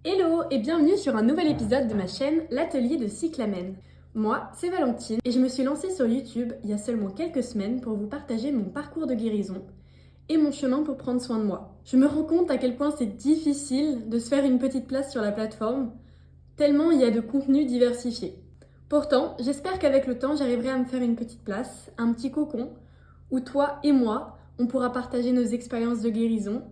Hello et bienvenue sur un nouvel épisode de ma chaîne L'Atelier de Cyclamen. Moi, c'est Valentine et je me suis lancée sur YouTube il y a seulement quelques semaines pour vous partager mon parcours de guérison et mon chemin pour prendre soin de moi. Je me rends compte à quel point c'est difficile de se faire une petite place sur la plateforme, tellement il y a de contenus diversifiés. Pourtant, j'espère qu'avec le temps, j'arriverai à me faire une petite place, un petit cocon, où toi et moi, on pourra partager nos expériences de guérison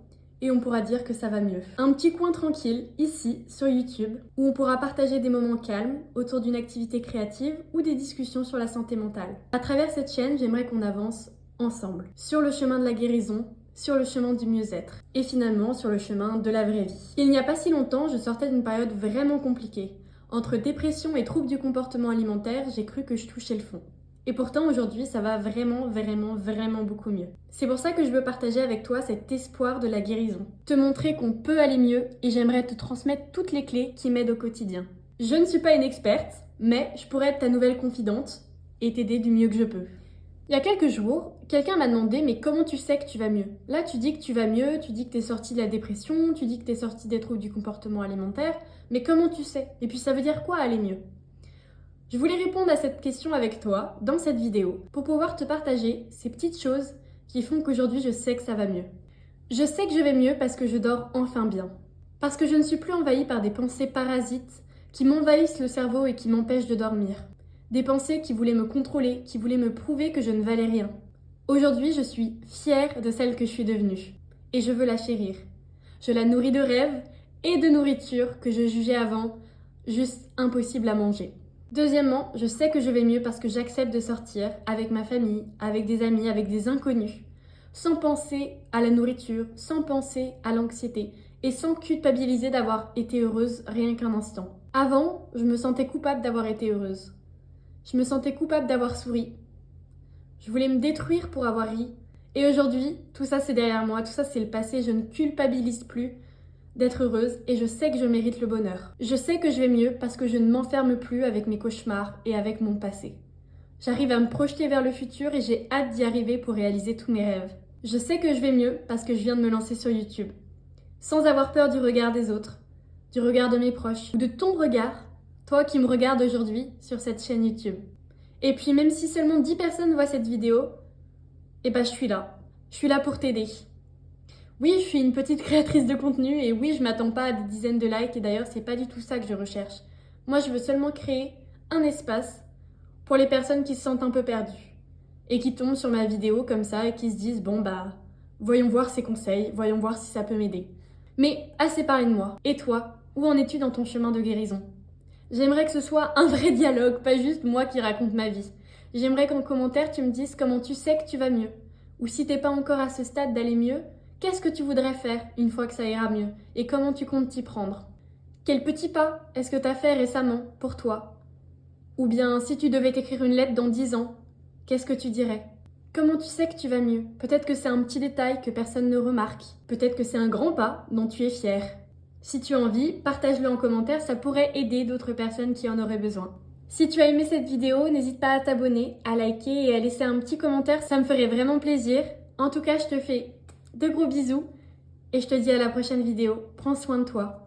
et on pourra dire que ça va mieux. Un petit coin tranquille, ici, sur YouTube, où on pourra partager des moments calmes autour d'une activité créative ou des discussions sur la santé mentale. À travers cette chaîne, j'aimerais qu'on avance ensemble, sur le chemin de la guérison, sur le chemin du mieux-être, et finalement sur le chemin de la vraie vie. Il n'y a pas si longtemps, je sortais d'une période vraiment compliquée. Entre dépression et troubles du comportement alimentaire, j'ai cru que je touchais le fond. Et pourtant aujourd'hui, ça va vraiment beaucoup mieux. C'est pour ça que je veux partager avec toi cet espoir de la guérison. Te montrer qu'on peut aller mieux et j'aimerais te transmettre toutes les clés qui m'aident au quotidien. Je ne suis pas une experte, mais je pourrais être ta nouvelle confidente et t'aider du mieux que je peux. Il y a quelques jours, quelqu'un m'a demandé « Mais comment tu sais que tu vas mieux ?» Là, tu dis que tu vas mieux, tu dis que t'es sorti de la dépression, tu dis que t'es sorti des troubles du comportement alimentaire, mais comment tu sais? Et puis ça veut dire quoi aller mieux? Je voulais répondre à cette question avec toi dans cette vidéo pour pouvoir te partager ces petites choses qui font qu'aujourd'hui je sais que ça va mieux. Je sais que je vais mieux parce que je dors enfin bien. Parce que je ne suis plus envahie par des pensées parasites qui m'envahissent le cerveau et qui m'empêchent de dormir. Des pensées qui voulaient me contrôler, qui voulaient me prouver que je ne valais rien. Aujourd'hui, je suis fière de celle que je suis devenue. Et je veux la chérir. Je la nourris de rêves et de nourriture que je jugeais avant juste impossible à manger. Deuxièmement, je sais que je vais mieux parce que j'accepte de sortir avec ma famille, avec des amis, avec des inconnus, sans penser à la nourriture, sans penser à l'anxiété et sans culpabiliser d'avoir été heureuse rien qu'un instant. Avant, je me sentais coupable d'avoir été heureuse. Je me sentais coupable d'avoir souri. Je voulais me détruire pour avoir ri. Et aujourd'hui, tout ça c'est derrière moi, tout ça c'est le passé, je ne culpabilise plus d'être heureuse et je sais que je mérite le bonheur. Je sais que je vais mieux parce que je ne m'enferme plus avec mes cauchemars et avec mon passé. J'arrive à me projeter vers le futur et j'ai hâte d'y arriver pour réaliser tous mes rêves. Je sais que je vais mieux parce que je viens de me lancer sur YouTube. Sans avoir peur du regard des autres, du regard de mes proches, ou de ton regard, toi qui me regardes aujourd'hui sur cette chaîne YouTube. Et puis même si seulement 10 personnes voient cette vidéo, eh ben je suis là. Je suis là pour t'aider. Oui, je suis une petite créatrice de contenu et oui, je m'attends pas à des dizaines de likes et d'ailleurs, c'est pas du tout ça que je recherche. Moi, je veux seulement créer un espace pour les personnes qui se sentent un peu perdues et qui tombent sur ma vidéo comme ça et qui se disent bon bah, voyons voir ses conseils, voyons voir si ça peut m'aider. Mais assez parlé de moi. Et toi, où en es-tu dans ton chemin de guérison? J'aimerais que ce soit un vrai dialogue, pas juste moi qui raconte ma vie. J'aimerais qu'en commentaire, tu me dises comment tu sais que tu vas mieux. Ou si t'es pas encore à ce stade d'aller mieux, qu'est-ce que tu voudrais faire une fois que ça ira mieux? Et comment tu comptes t'y prendre? Quel petit pas est-ce que tu as fait récemment pour toi? Ou bien si tu devais t'écrire une lettre dans 10 ans, qu'est-ce que tu dirais? Comment tu sais que tu vas mieux? Peut-être que c'est un petit détail que personne ne remarque. Peut-être que c'est un grand pas dont tu es fier. Si tu as envie, partage-le en commentaire, ça pourrait aider d'autres personnes qui en auraient besoin. Si tu as aimé cette vidéo, n'hésite pas à t'abonner, à liker et à laisser un petit commentaire, ça me ferait vraiment plaisir. En tout cas, je te fais de gros bisous et je te dis à la prochaine vidéo. Prends soin de toi.